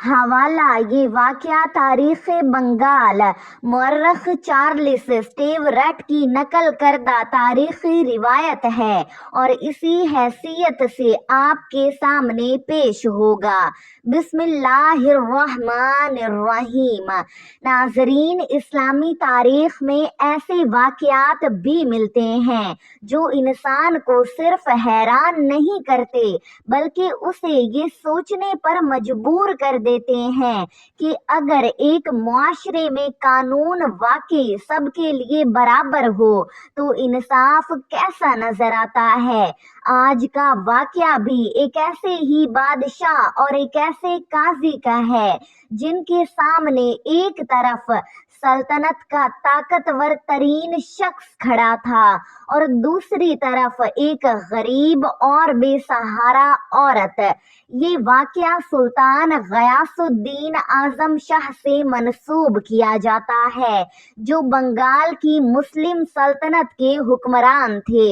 حوالہ: یہ واقعہ تاریخ بنگال مورخ چارلس اسٹیورٹ کی نقل کردہ تاریخی روایت ہے اور اسی حیثیت سے آپ کے سامنے پیش ہوگا۔ بسم اللہ الرحمن الرحیم۔ ناظرین، اسلامی تاریخ میں ایسے واقعات بھی ملتے ہیں جو انسان کو صرف حیران نہیں کرتے بلکہ اسے یہ سوچنے پر مجبور کر دیتے ہیں کہ اگر ایک معاشرے میں قانون واقعی سب کے لیے برابر ہو تو انصاف کیسا نظر آتا ہے۔ آج کا واقعہ بھی ایک ایسے ہی بادشاہ اور ایک ایسے قاضی کا ہے جن کے سامنے ایک طرف سلطنت کا طاقتور ترین شخص کھڑا تھا اور دوسری طرف ایک غریب اور بے سہارا عورت۔ یہ واقعہ سلطان غیاث الدین اعظم شاہ سے منسوب کیا جاتا ہے جو بنگال کی مسلم سلطنت کے حکمران تھے۔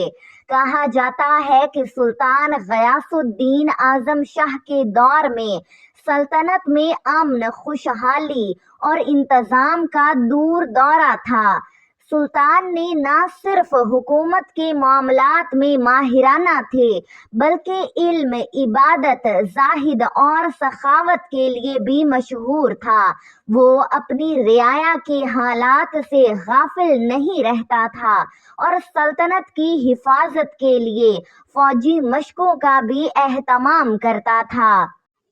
کہا جاتا ہے کہ سلطان غیاث الدین اعظم شاہ کے دور میں سلطنت میں امن، خوشحالی اور انتظام کا دور دورہ تھا۔ سلطان نے نہ صرف حکومت کے معاملات میں ماہرانہ تھے بلکہ علم، عبادت، زاہد اور سخاوت کے لیے بھی مشہور تھا۔ وہ اپنی رعایا کے حالات سے غافل نہیں رہتا تھا اور سلطنت کی حفاظت کے لیے فوجی مشقوں کا بھی اہتمام کرتا تھا۔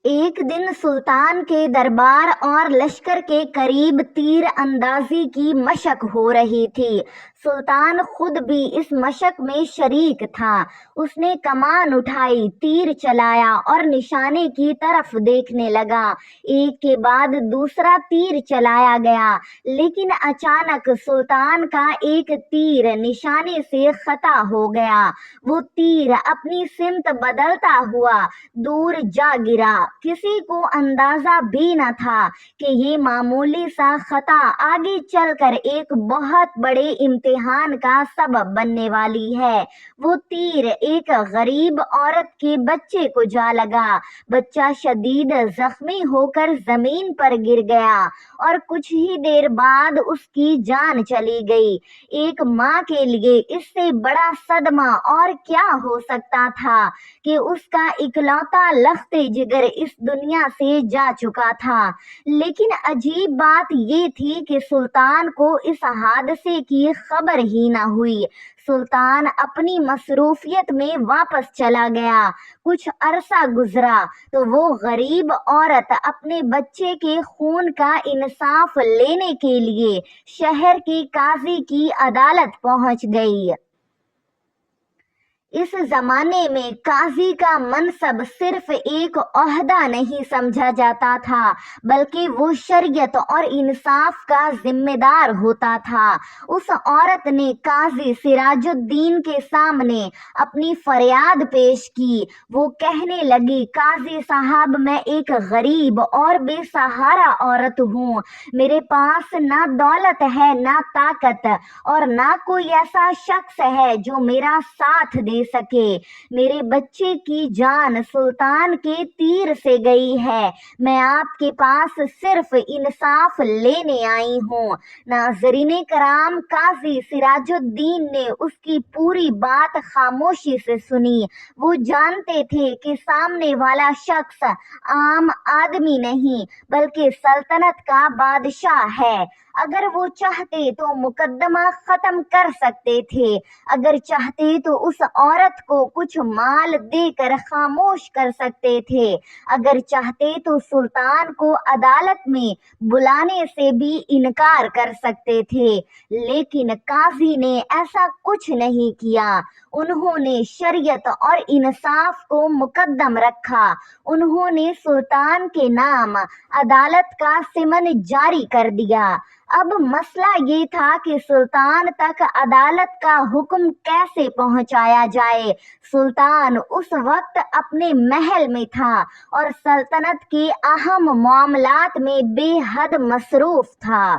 ایک دن سلطان کے دربار اور لشکر کے قریب تیر اندازی کی مشق ہو رہی تھی۔ سلطان خود بھی اس مشق میں شریک تھا۔ اس نے کمان اٹھائی، تیر چلایا اور نشانے کی طرف دیکھنے لگا۔ ایک کے بعد دوسرا تیر چلایا گیا لیکن اچانک سلطان کا ایک تیر نشانے سے خطا ہو گیا۔ وہ تیر اپنی سمت بدلتا ہوا دور جا گرا۔ کسی کو اندازہ بھی نہ تھا کہ یہ معمولی سا خطا آگے چل کر ایک بہت بڑے امتحان کا سبب بننے والی ہے۔ وہ تیر ایک غریب عورت کے بچے کو جا لگا۔ بچہ شدید زخمی ہو کر زمین پر گر گیا اور کچھ ہی دیر بعد اس کی جان چلی گئی۔ ایک ماں کے لیے اس سے بڑا صدمہ اور کیا ہو سکتا تھا کہ اس کا اکلوتا لخت جگر اس دنیا سے جا چکا تھا۔ لیکن عجیب بات یہ تھی کہ سلطان کو اس حادثے کی خبر ہی نہ ہوئی۔ سلطان اپنی مصروفیت میں واپس چلا گیا۔ کچھ عرصہ گزرا تو وہ غریب عورت اپنے بچے کے خون کا انصاف لینے کے لیے شہر کے قاضی کی عدالت پہنچ گئی۔ اس زمانے میں قاضی کا منصب صرف ایک عہدہ نہیں سمجھا جاتا تھا بلکہ وہ شریعت اور انصاف کا ذمہ دار ہوتا تھا۔ اس عورت نے قاضی سراج الدین کے سامنے اپنی فریاد پیش کی۔ وہ کہنے لگی، قاضی صاحب، میں ایک غریب اور بے سہارا عورت ہوں۔ میرے پاس نہ دولت ہے، نہ طاقت اور نہ کوئی ایسا شخص ہے جو میرا ساتھ دے سکے۔ میرے بچے کی جان سلطان کے تیر سے گئی ہے۔ میں آپ کے پاس صرف انصاف لینے آئی ہوں۔ ناظرین کرام، قاضی سراج الدین نے اس کی پوری بات خاموشی سے سنی۔ وہ جانتے تھے کہ سامنے والا شخص عام آدمی نہیں بلکہ سلطنت کا بادشاہ ہے۔ اگر وہ چاہتے تو مقدمہ ختم کر سکتے تھے، اگر چاہتے تو اس عورت کو کچھ مال دے کر خاموش کر سکتے تھے، اگر چاہتے تو سلطان کو عدالت میں بلانے سے بھی انکار کر سکتے تھے، لیکن قاضی نے ایسا کچھ نہیں کیا۔ انہوں نے شریعت اور انصاف کو مقدم رکھا۔ انہوں نے سلطان کے نام عدالت کا سمن جاری کر دیا۔ اب مسئلہ یہ تھا کہ سلطان تک عدالت کا حکم کیسے پہنچایا جائے۔ سلطان اس وقت اپنے محل میں تھا اور سلطنت کے اہم معاملات میں بے حد مصروف تھا۔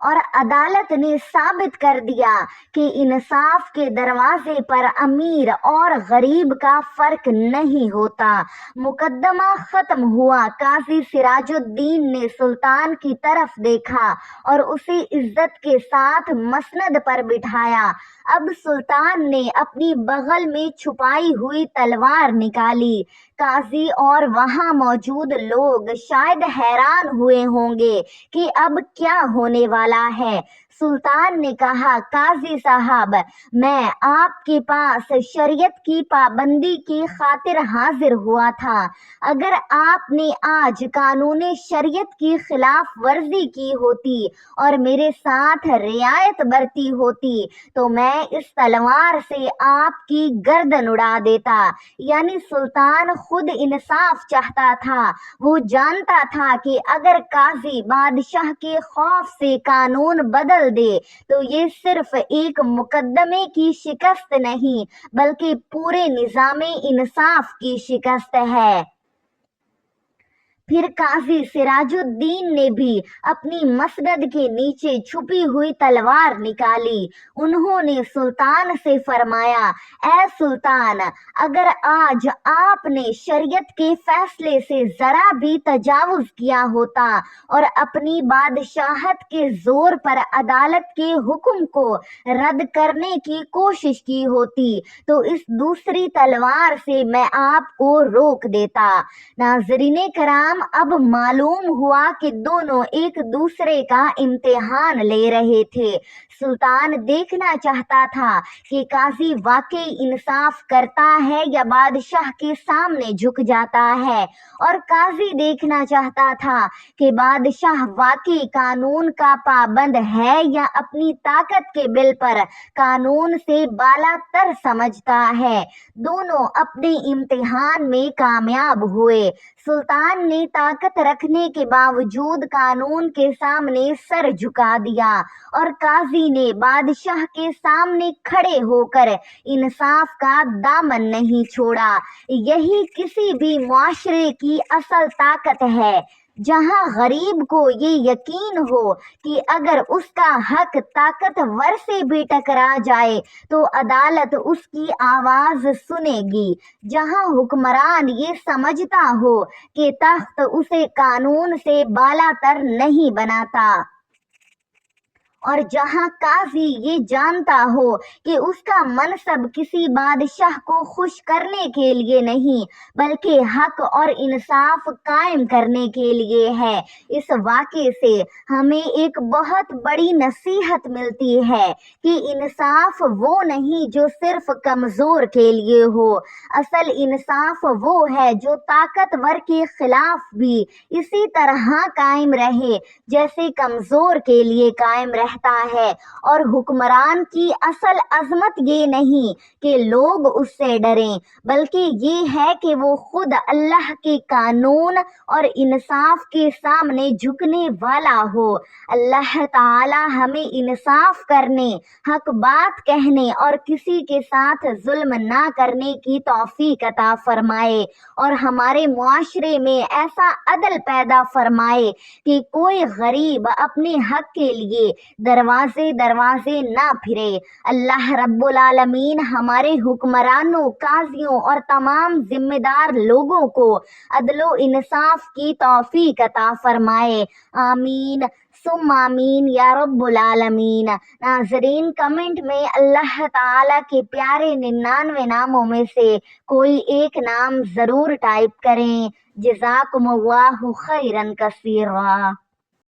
اور عدالت نے ثابت کر دیا کہ انصاف کے دروازے پر امیر اور غریب کا فرق نہیں ہوتا۔ مقدمہ ختم ہوا۔ قاضی سراج الدین نے سلطان کی طرف دیکھا اور اسے عزت کے ساتھ مسند پر بٹھایا۔ اب سلطان نے اپنی بغل میں چھپائی ہوئی تلوار نکالی۔ قاضی اور وہاں موجود لوگ شاید حیران ہوئے ہوں گے کہ اب کیا ہونے والا ہے۔ سلطان نے کہا، قاضی صاحب، میں آپ کے پاس شریعت کی پابندی کی خاطر حاضر ہوا تھا۔ اگر آپ نے آج قانون شریعت کی خلاف ورزی کی ہوتی اور میرے ساتھ رعایت برتی ہوتی تو میں اس تلوار سے آپ کی گردن اڑا دیتا۔ یعنی سلطان خود انصاف چاہتا تھا۔ وہ جانتا تھا کہ اگر قاضی بادشاہ کے خوف سے قانون بدل دے تو یہ صرف ایک مقدمے کی شکست نہیں بلکہ پورے نظام انصاف کی شکست ہے۔ پھر قاضی سراج الدین نے بھی اپنی مسند کے نیچے چھپی ہوئی تلوار نکالی۔ انہوں نے سلطان سے فرمایا، اے سلطان، اگر آج آپ نے شریعت کے فیصلے سے ذرا بھی تجاوز کیا ہوتا اور اپنی بادشاہت کے زور پر عدالت کے حکم کو رد کرنے کی کوشش کی ہوتی تو اس دوسری تلوار سے میں آپ کو روک دیتا۔ ناظرین کرام، اب معلوم ہوا کہ دونوں ایک دوسرے کا امتحان لے رہے تھے۔ سلطان دیکھنا چاہتا تھا کہ قاضی واقعی انصاف کرتا ہے یا بادشاہ کے سامنے جھک جاتا ہے، اور قاضی دیکھنا چاہتا تھا کہ بادشاہ واقعی قانون کا پابند ہے یا اپنی طاقت کے بل پر قانون سے بالا تر سمجھتا ہے۔ دونوں اپنے امتحان میں کامیاب ہوئے۔ سلطان نے طاقت رکھنے کے باوجود قانون کے سامنے سر جھکا دیا اور قاضی نے بادشاہ کے سامنے کھڑے ہو کر انصاف کا دامن نہیں چھوڑا۔ یہی کسی بھی معاشرے کی اصل طاقت ہے، جہاں غریب کو یہ یقین ہو کہ اگر اس کا حق طاقتور سے بھی ٹکرا جائے تو عدالت اس کی آواز سنے گی، جہاں حکمران یہ سمجھتا ہو کہ تخت اسے قانون سے بالا تر نہیں بناتا، اور جہاں قاضی یہ جانتا ہو کہ اس کا منصب کسی بادشاہ کو خوش کرنے کے لیے نہیں بلکہ حق اور انصاف قائم کرنے کے لیے ہے۔ اس واقعے سے ہمیں ایک بہت بڑی نصیحت ملتی ہے کہ انصاف وہ نہیں جو صرف کمزور کے لیے ہو۔ اصل انصاف وہ ہے جو طاقتور کے خلاف بھی اسی طرح قائم رہے جیسے کمزور کے لیے قائم رہتا ہے، اور حکمران کی اصل عظمت یہ نہیں کہ لوگ اس سے ڈریں بلکہ یہ ہے کہ وہ خود اللہ کے قانون اور انصاف کے سامنے جھکنے والا ہو۔ اللہ تعالی ہمیں انصاف کرنے، حق بات کہنے اور کسی کے ساتھ ظلم نہ کرنے کی توفیق عطا فرمائے، اور ہمارے معاشرے میں ایسا عدل پیدا فرمائے کہ کوئی غریب اپنے حق کے لیے دروازے دروازے نہ پھرے۔ اللہ رب العالمین ہمارے حکمرانوں، قاضیوں اور تمام ذمہ دار لوگوں کو عدل و انصاف کی توفیق عطا فرمائے۔ آمین ثم آمین یا رب العالمین۔ ناظرین، کمنٹ میں اللہ تعالیٰ کے پیارے 99 ناموں میں سے کوئی ایک نام ضرور ٹائپ کریں۔ جزاکم اللہ خیرا کثیرا۔